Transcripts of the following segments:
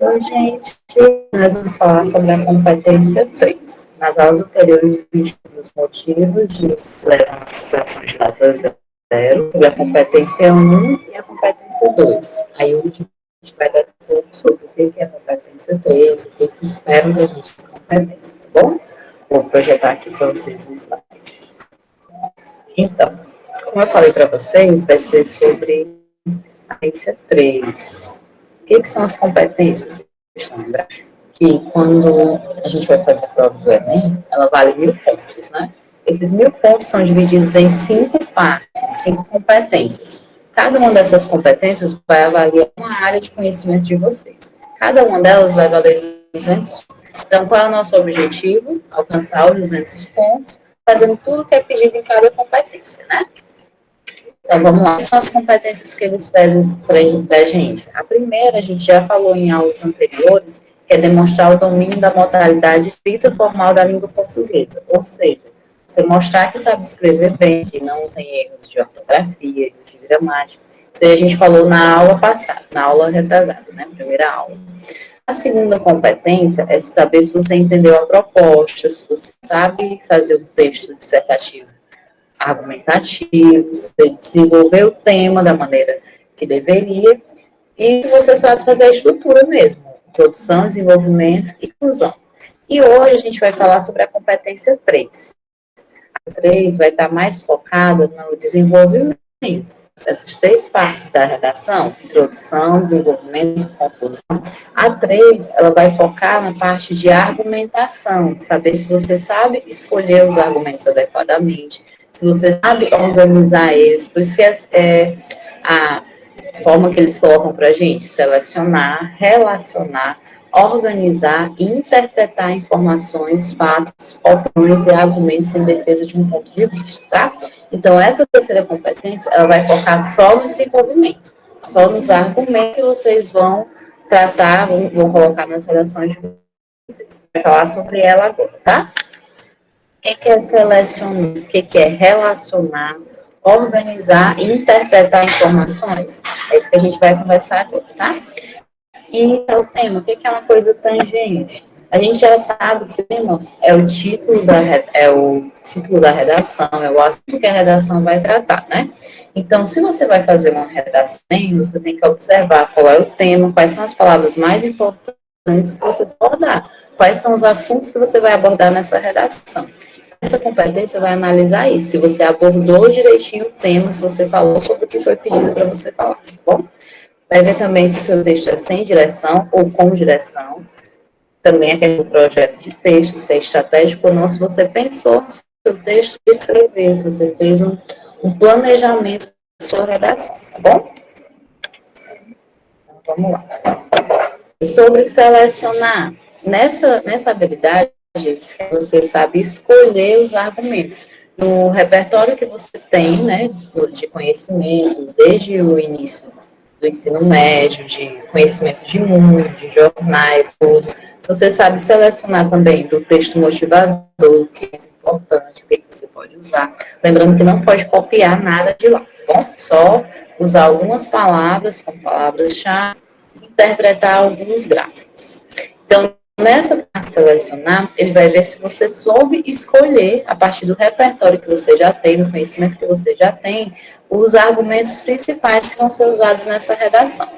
Oi, gente. Nós vamos falar sobre a competência 3. Nas aulas anteriores, vimos os motivos de levar a superação de nota zero, sobre a competência 1 e a competência 2. Aí hoje a gente vai dar um pouco sobre o que é a competência 3, o que esperam da gente essa competência, tá bom? Vou projetar aqui para vocês o slide. Então, como eu falei para vocês, vai ser sobre a competência 3. O que são as competências? Vocês estão lembrando? Que quando a gente vai fazer a prova do Enem, ela vale 1.000 pontos, né? Esses 1.000 pontos são divididos em 5 partes, 5 competências. Cada uma dessas competências vai avaliar uma área de conhecimento de vocês. Cada uma delas vai valer 200 pontos. Então, qual é o nosso objetivo? Alcançar os 200 pontos, fazendo tudo o que é pedido em cada competência, né? Então, vamos lá. Quais são as competências que eles pedem da gente? A primeira, a gente já falou em aulas anteriores, que é demonstrar o domínio da modalidade escrita formal da língua portuguesa. Ou seja, você mostrar que sabe escrever bem, que não tem erros de ortografia, erros de gramática. Isso aí a gente falou na aula passada, na aula retrasada, né? Primeira aula. A segunda competência é saber se você entendeu a proposta, se você sabe fazer o texto dissertativo argumentativos, desenvolver o tema da maneira que deveria, e você sabe fazer a estrutura mesmo, introdução, desenvolvimento e inclusão. E hoje a gente vai falar sobre a competência 3. A 3 vai estar mais focada no desenvolvimento dessas 3 partes da redação, introdução, desenvolvimento e conclusão. A 3, ela vai focar na parte de argumentação, saber se você sabe escolher os argumentos adequadamente, se você sabe organizar eles, por isso que a forma que eles colocam para a gente, selecionar, relacionar, organizar e interpretar informações, fatos, opiniões e argumentos em defesa de um ponto de vista, tá? Então, essa terceira competência, ela vai focar só no desenvolvimento, só nos argumentos que vocês vão tratar, vão colocar nas redações de vocês. Vai falar sobre ela agora, tá? O que é selecionar? O que é relacionar, organizar e interpretar informações? É isso que a gente vai conversar agora, tá? E o tema, o que é uma coisa tangente? A gente já sabe que o tema é o título da redação, é o assunto que a redação vai tratar, né? Então, se você vai fazer uma redação, você tem que observar qual é o tema, quais são as palavras mais importantes que você pode abordar, quais são os assuntos que você vai abordar nessa redação. Essa competência vai analisar isso, se você abordou direitinho o tema, se você falou sobre o que foi pedido para você falar, tá bom? Vai ver também se o seu texto é sem direção ou com direção. Também aquele projeto de texto, se é estratégico ou não, se você pensou no seu texto e escrever, se você fez um planejamento da sua redação, tá bom? Então, vamos lá. Sobre selecionar. Nessa habilidade, você sabe escolher os argumentos. No repertório que você tem, né, de conhecimentos, desde o início do ensino médio, de conhecimento de mundo, de jornais, tudo. Você sabe selecionar também do texto motivador, que é importante, o que você pode usar. Lembrando que não pode copiar nada de lá, tá bom? Só usar algumas palavras, como palavras-chave, e interpretar alguns gráficos. Então, nessa parte de selecionar, ele vai ver se você soube escolher, a partir do repertório que você já tem, do conhecimento que você já tem, os argumentos principais que vão ser usados nessa redação.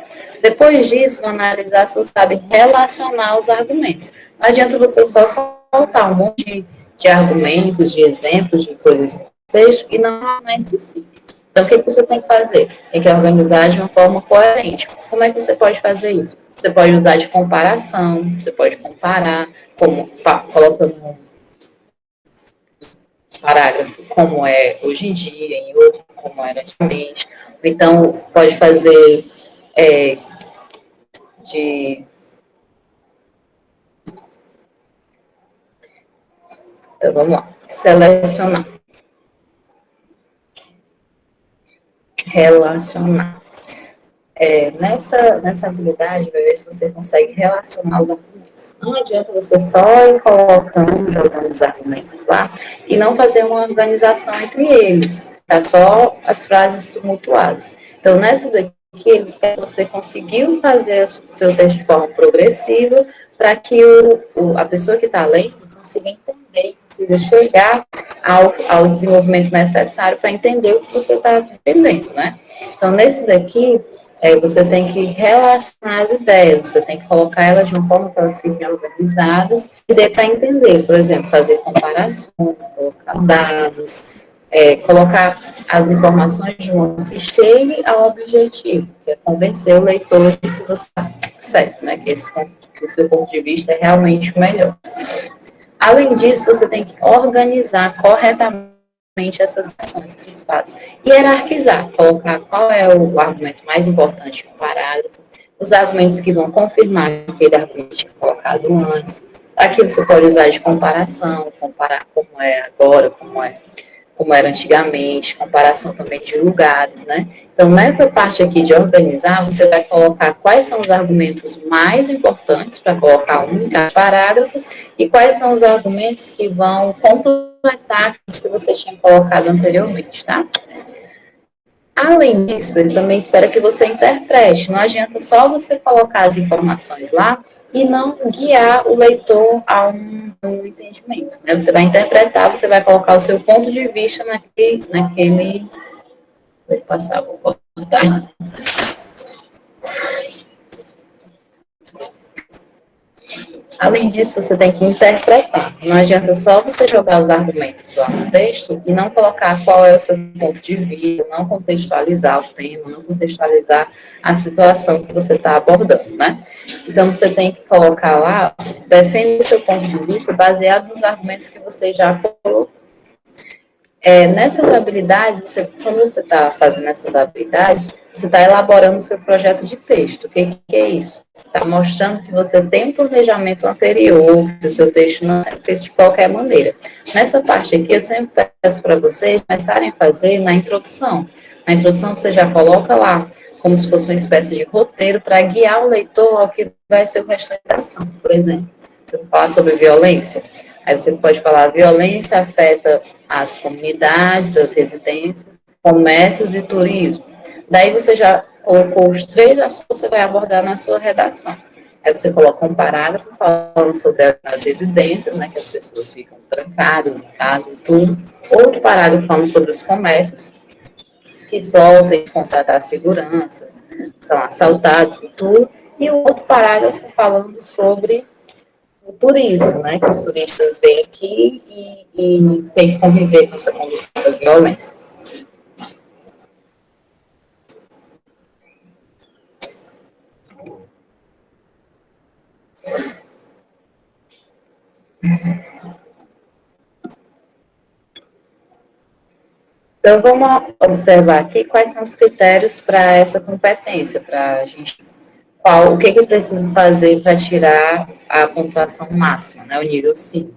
Depois disso, vou analisar se você sabe relacionar os argumentos. Não adianta você só soltar um monte de argumentos, de exemplos, de coisas no texto e não entre si. Então, o que você tem que fazer? Tem que organizar de uma forma coerente. Como é que você pode fazer isso? Você pode usar de comparação, você pode comparar, como colocando um parágrafo como é hoje em dia, em outro como era antigamente. Então, pode fazer é, de... Então, vamos lá. Selecionar. Relacionar. Nessa habilidade, vai ver se você consegue relacionar os argumentos. Não adianta você só ir colocando, jogando os argumentos lá, e não fazer uma organização entre eles. Tá só as frases tumultuadas. Então, nessa daqui, que eles querem que você conseguiu fazer o seu texto de forma progressiva para que a pessoa que está lendo consiga entender, consiga chegar ao desenvolvimento necessário para entender o que você está entendendo, né? Então, nesse daqui, você tem que relacionar as ideias, você tem que colocar elas de uma forma que elas fiquem organizadas e dê para entender, por exemplo, fazer comparações, colocar dados, colocar as informações de modo que chegue ao objetivo, que é convencer o leitor de que você está certo, né? Que o seu ponto de vista é realmente o melhor. Além disso, você tem que organizar corretamente essas ações, esses fatos. Hierarquizar, colocar qual é o argumento mais importante no parágrafo, os argumentos que vão confirmar aquele argumento colocado antes. Aqui você pode usar de comparação, comparar como é agora, como era antigamente, comparação também de lugares, né? Então, nessa parte aqui de organizar, você vai colocar quais são os argumentos mais importantes para colocar um em cada parágrafo e quais são os argumentos que vão completar o que você tinha colocado anteriormente, tá? Além disso, ele também espera que você interprete. Não adianta só você colocar as informações lá e não guiar o leitor a um entendimento. Né? Você vai interpretar, você vai colocar o seu ponto de vista naquele. Vou passar, vou cortar. Além disso, você tem que interpretar. Não adianta só você jogar os argumentos lá no texto e não colocar qual é o seu ponto de vista, não contextualizar o tema, não contextualizar a situação que você está abordando, né? Então, você tem que colocar lá, defende o seu ponto de vista baseado nos argumentos que você já colocou. Nessas habilidades, quando você está fazendo essas habilidades, você está elaborando o seu projeto de texto. O que é isso? Está mostrando que você tem um planejamento anterior, que o seu texto não é feito de qualquer maneira. Nessa parte aqui, eu sempre peço para vocês começarem a fazer na introdução. Na introdução, você já coloca lá, como se fosse uma espécie de roteiro para guiar o leitor ao que vai ser o restante da ação. Por exemplo, você vai falar sobre violência. Aí você pode falar, a violência afeta as comunidades, as residências, comércios e turismo. Daí você já colocou os 3 assuntos que você vai abordar na sua redação. Aí você coloca um parágrafo falando sobre as residências, né, que as pessoas ficam trancadas em casa e tudo. Outro parágrafo falando sobre os comércios, que sofrem de contratar segurança, são assaltados e tudo. E o outro parágrafo falando sobre o turismo, né? Que os turistas vêm aqui e têm que conviver com essa conduta da violência. Então, vamos observar aqui quais são os critérios para essa competência, para a gente o que eu preciso fazer para tirar a pontuação máxima, né, o nível 5.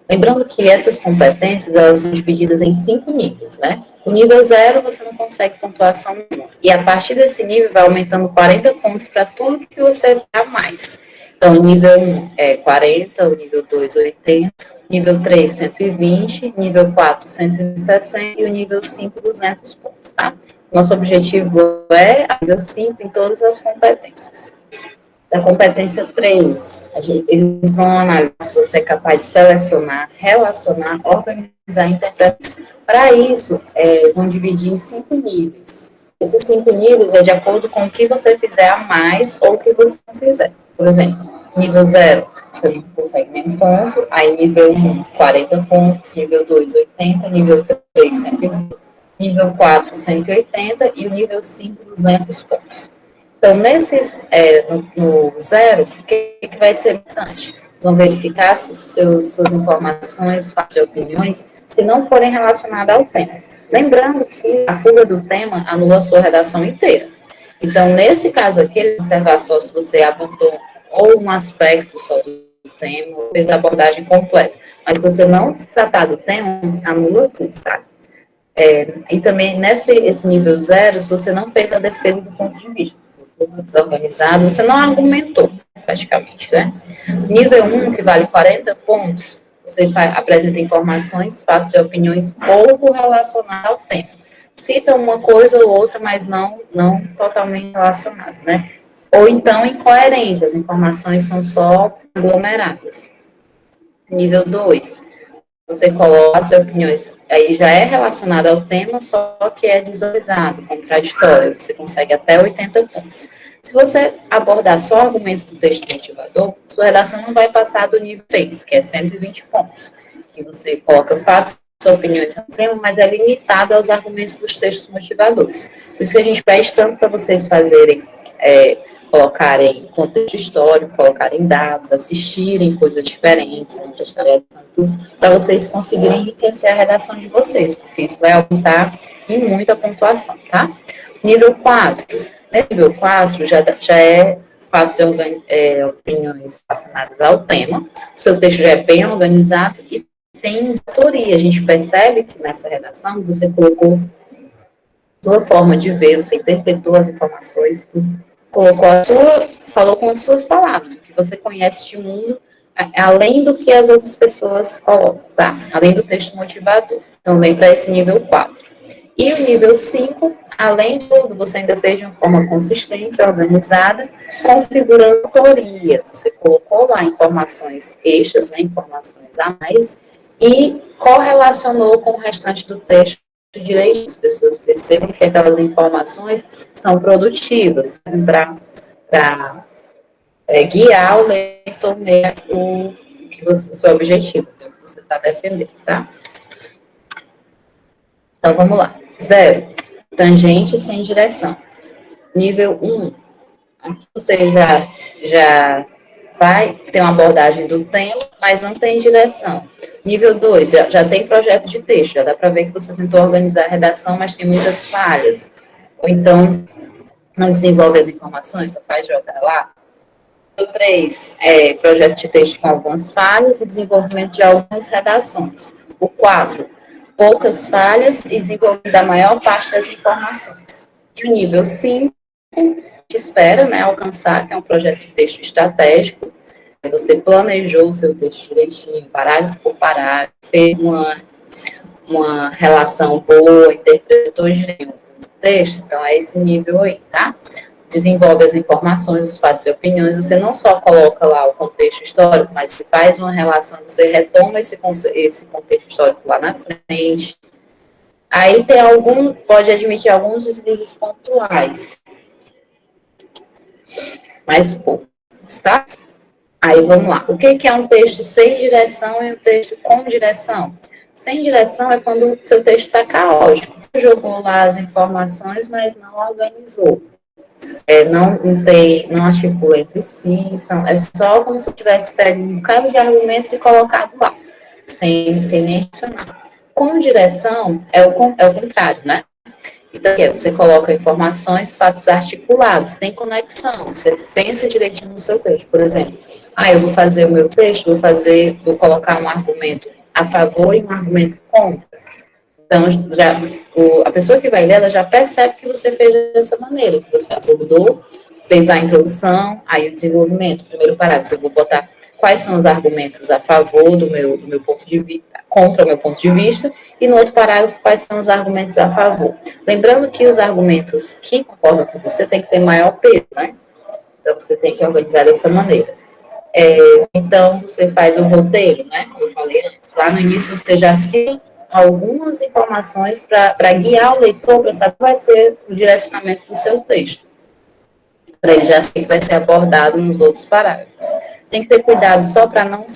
Lembrando que essas competências, elas são divididas em 5 níveis, né? O nível 0, você não consegue pontuação nenhuma. E a partir desse nível, vai aumentando 40 pontos para tudo que você fizer mais. Então, o nível 1 é 40, o nível 2, 80, nível 3, 120, nível 4, 160 e o nível 5, 200 pontos, tá? Nosso objetivo é nível 5 em todas as competências. Da competência 3, eles vão analisar se você é capaz de selecionar, relacionar, organizar e interpretar. Para isso, vão dividir em 5 níveis. Esses 5 níveis é de acordo com o que você fizer a mais ou o que você não fizer. Por exemplo, nível 0, você não consegue nenhum ponto, aí nível 1, 40 pontos, nível 2, 80, nível 3, 120, nível 4, 180 e o nível 5, 200 pontos. Então, no 0, o que vai ser importante? Vocês vão verificar se suas informações, fatos e opiniões, se não forem relacionadas ao tema. Lembrando que a fuga do tema anula a sua redação inteira. Então, nesse caso aqui, ele vai observar só se você abordou ou um aspecto só do tema, ou fez a abordagem completa. Mas se você não tratar do tema, anula tudo, tá? E também, esse nível 0, se você não fez a defesa do ponto de vista, desorganizado, você não argumentou, praticamente, né? Nível 1, que vale 40 pontos, você apresenta informações, fatos e opiniões pouco relacionadas ao tema. cita uma coisa ou outra, mas não totalmente relacionado, né? Ou então incoerente, as informações são só aglomeradas. Nível 2, você coloca as opiniões, aí já é relacionado ao tema, só que é desorganizado, contraditório, você consegue até 80 pontos. Se você abordar só argumentos do texto motivador, sua redação não vai passar do nível 3, que é 120 pontos, que você coloca fatos, opiniões no tema, mas é limitado aos argumentos dos textos motivadores. Por isso que a gente pede tanto para vocês fazerem colocarem contexto histórico, colocarem dados, assistirem coisas diferentes, não prestarem atenção, para vocês conseguirem enriquecer a redação de vocês, porque isso vai aumentar em muito a pontuação, tá? Nível 4. Nível 4 já é fatos e opiniões relacionadas ao tema, o seu texto já é bem organizado e tem autoria. A gente percebe que nessa redação você colocou sua forma de ver, você interpretou as informações, colocou falou com as suas palavras, que você conhece de mundo, além do que as outras pessoas colocam, tá? Além do texto motivador. Então, vem para esse nível 4. E o nível 5, além de tudo, você ainda fez de uma forma consistente, organizada, configurando a autoria. Você colocou lá informações extras, né, informações a mais, e correlacionou com o restante do texto direito, as pessoas percebam que aquelas informações são produtivas para guiar o leitor o que o seu objetivo, o que você está defendendo, tá? Então, vamos lá. 0, tangente sem direção. Nível 1, aqui você já vai ter uma abordagem do tema, mas não tem direção. Nível 2, já tem projeto de texto, já dá para ver que você tentou organizar a redação, mas tem muitas falhas. Ou então, não desenvolve as informações, só faz jogar lá. Nível 3, projeto de texto com algumas falhas e desenvolvimento de algumas redações. O 4, poucas falhas e desenvolvimento da maior parte das informações. E o nível 5, que espera, né, alcançar, que é um projeto de texto estratégico. Você planejou o seu texto direitinho, parágrafo por parágrafo, fez uma relação boa, interpretou direito o texto, então é esse nível aí, tá? Desenvolve as informações, os fatos e opiniões, você não só coloca lá o contexto histórico, mas você faz uma relação, você retoma esse contexto histórico lá na frente. Aí pode admitir alguns deslizes pontuais, mas poucos, tá? Aí vamos lá. O que é um texto sem direção e um texto com direção? Sem direção é quando o seu texto está caótico. Você jogou lá as informações, mas não organizou. Não articula entre si. É só como se eu tivesse pego um bocado de argumentos e colocado lá, sem nem adicionar. Com direção é o contrário, né? Então, você coloca informações, fatos articulados, tem conexão, você pensa direitinho no seu texto, por exemplo. Eu vou fazer o meu texto, vou colocar um argumento a favor e um argumento contra. Então, a pessoa que vai ler, ela já percebe que você fez dessa maneira, que você abordou, fez a introdução, aí o desenvolvimento, o primeiro parágrafo, eu vou botar quais são os argumentos a favor do meu ponto de vista, contra o meu ponto de vista, e no outro parágrafo, quais são os argumentos a favor. Lembrando que os argumentos que concordam com você têm que ter maior peso, né? Então, você tem que organizar dessa maneira. Então, você faz um roteiro, né? Como eu falei antes. Lá no início, você já cita algumas informações para guiar o leitor para saber qual vai ser o direcionamento do seu texto. Para ele já saber que vai ser abordado nos outros parágrafos. Tem que ter cuidado só para não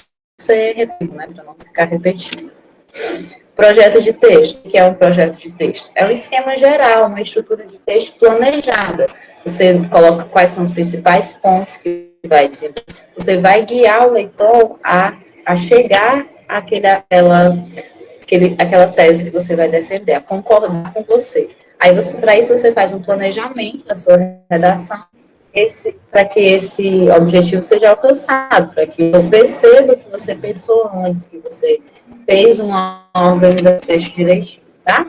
ser repetido, né? Para não ficar repetindo. Projeto de texto. O que é um projeto de texto? É um esquema geral, uma estrutura de texto planejada. Você coloca quais são os principais pontos que vai desenvolver. Você vai guiar o leitor a chegar àquela tese que você vai defender, a concordar com você. Aí, para isso, você faz um planejamento da sua redação, para que esse objetivo seja alcançado, para que eu perceba que você pensou antes, que você fez uma organização do texto direitinho, tá?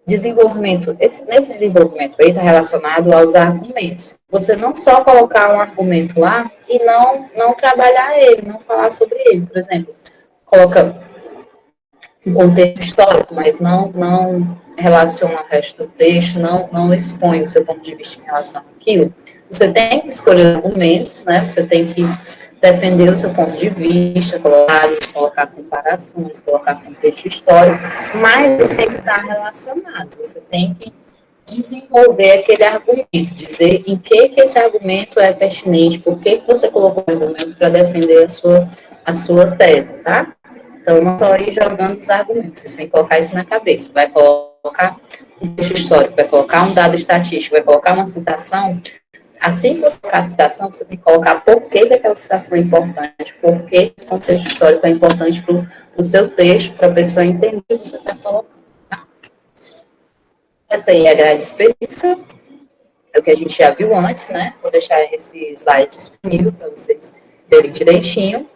Desenvolvimento. Nesse desenvolvimento aí está relacionado aos argumentos. Você não só colocar um argumento lá e não trabalhar ele, não falar sobre ele. Por exemplo, coloca um contexto histórico, mas não relaciona o resto do texto, não expõe o seu ponto de vista em relação àquilo. Você tem que escolher argumentos, né? Você tem que defender o seu ponto de vista, colocar comparações, colocar contexto histórico, mas você tem que estar relacionado, você tem que desenvolver aquele argumento, dizer em que esse argumento é pertinente, por que você colocou o argumento para defender a sua tese, tá? Então, não só ir jogando os argumentos, você tem que colocar isso na cabeça. Vai colocar um texto histórico, vai colocar um dado estatístico, vai colocar uma citação. Assim que você colocar a citação, você tem que colocar por que aquela citação é importante, por que o contexto histórico é importante para o seu texto, para a pessoa entender o que você está colocando. Tá? Essa aí é a grade específica, é o que a gente já viu antes, né? Vou deixar esse slide disponível para vocês verem direitinho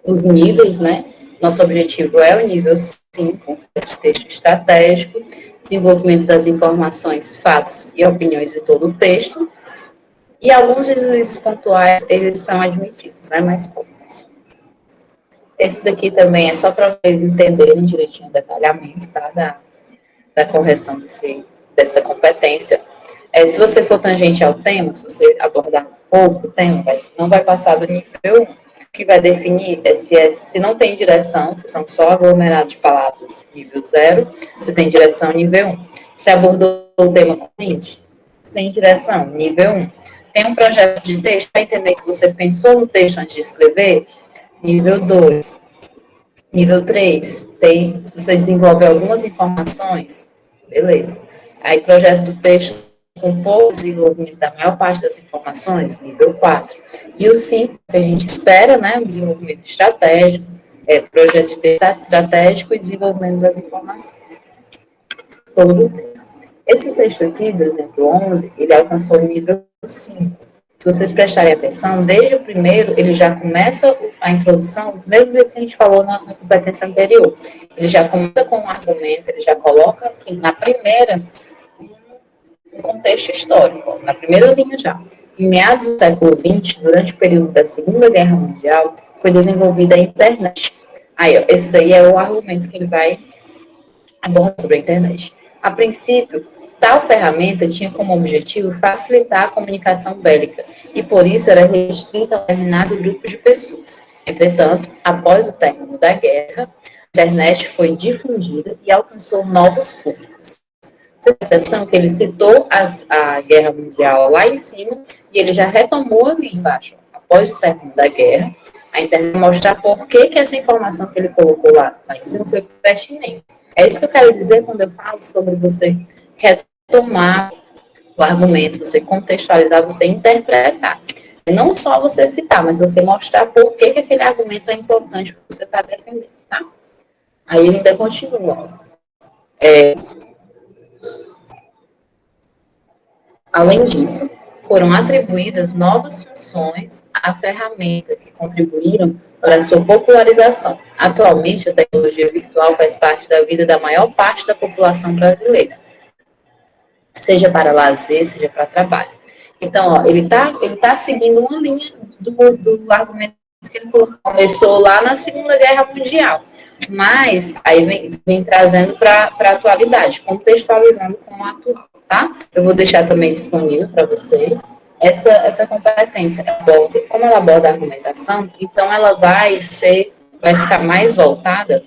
os níveis, né? Nosso objetivo é o nível 5, de texto estratégico, desenvolvimento das informações, fatos e opiniões de todo o texto, e alguns deslizes pontuais, eles são admitidos, né? Mas poucos. Esse daqui também é só para vocês entenderem direitinho o detalhamento, tá? Da correção dessa competência. Se você for tangente ao tema, se você abordar pouco o tema, não vai passar do nível 1. O que vai definir se não tem direção, se são só aglomerados de palavras, nível 0, se tem direção, nível 1. Você abordou o tema corrente, sem direção, nível 1. Tem um projeto de texto para entender que você pensou no texto antes de escrever, nível 2. Nível 3, se você desenvolve algumas informações, beleza. Aí, projeto do texto com pouco desenvolvimento da maior parte das informações, nível 4. E o 5, que a gente espera, né, o desenvolvimento estratégico, projeto de texto estratégico e desenvolvimento das informações. Todo. Esse texto aqui, do exemplo 11, ele alcançou o nível 5. Se vocês prestarem atenção, desde o primeiro, ele já começa a introdução, mesmo que a gente falou na competência anterior. Ele já começa com um argumento, ele já coloca aqui na primeira um contexto histórico, na primeira linha já. Em meados do século XX, durante o período da Segunda Guerra Mundial, foi desenvolvida a internet. Aí, ó, esse daí é o argumento que ele vai abordar sobre a internet. A princípio, tal ferramenta tinha como objetivo facilitar a comunicação bélica e, por isso, era restrita a um determinado grupo de pessoas. Entretanto, após o término da guerra, a internet foi difundida e alcançou novos públicos. Você tem atenção que ele citou a Guerra Mundial lá em cima e ele já retomou ali embaixo. Após o término da guerra, a internet vai mostrar por que essa informação que ele colocou lá em cima foi pertinente. É isso que eu quero dizer quando eu falo sobre você retomar o argumento, você contextualizar, você interpretar. Não só você citar, mas você mostrar por que aquele argumento é importante que você está defendendo, tá? Aí ele ainda continua. Além disso, foram atribuídas novas funções à ferramenta que contribuíram para a sua popularização. Atualmente, a tecnologia virtual faz parte da vida da maior parte da população brasileira, seja para lazer, seja para trabalho. Então, ó, ele tá seguindo uma linha do argumento que ele começou lá na Segunda Guerra Mundial, mas aí vem trazendo para a atualidade, contextualizando com o atual, tá? Eu vou deixar também disponível para vocês essa competência. Como ela aborda a argumentação, então ela vai ficar mais voltada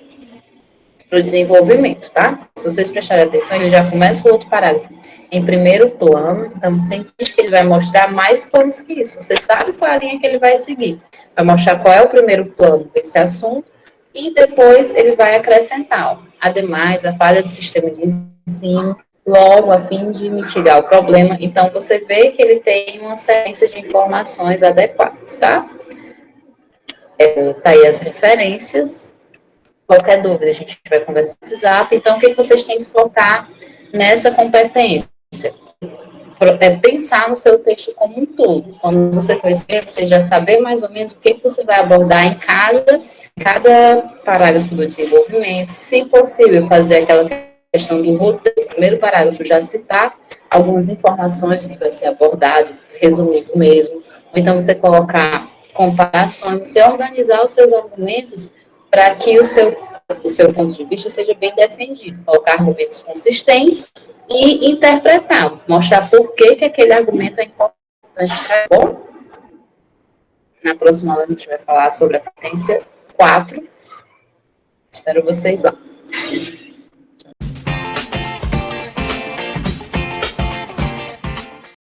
para o desenvolvimento, tá? Se vocês prestarem atenção, ele já começa o outro parágrafo. Em primeiro plano, então você entende que ele vai mostrar mais planos que isso. Você sabe qual é a linha que ele vai seguir. Vai mostrar qual é o primeiro plano desse assunto e depois ele vai acrescentar. Ó, ademais, a falha do sistema de ensino, logo a fim de mitigar o problema. Então, você vê que ele tem uma sequência de informações adequadas, tá? Tá aí as referências. Qualquer dúvida, a gente vai conversar no WhatsApp. Então, o que vocês têm que focar nessa competência? Pensar no seu texto como um todo. Quando você for escrever, você já saber mais ou menos o que você vai abordar em cada parágrafo do desenvolvimento. Se possível, fazer aquela questão do roteiro. Primeiro parágrafo, já citar algumas informações do que vai ser abordado, resumido mesmo. Ou então, você colocar comparações, você organizar os seus argumentos para que o seu o seu ponto de vista seja bem defendido, colocar argumentos consistentes e interpretar, mostrar por que, que aquele argumento é importante. Tá bom? Na próxima aula a gente vai falar sobre a potência 4. Espero vocês lá.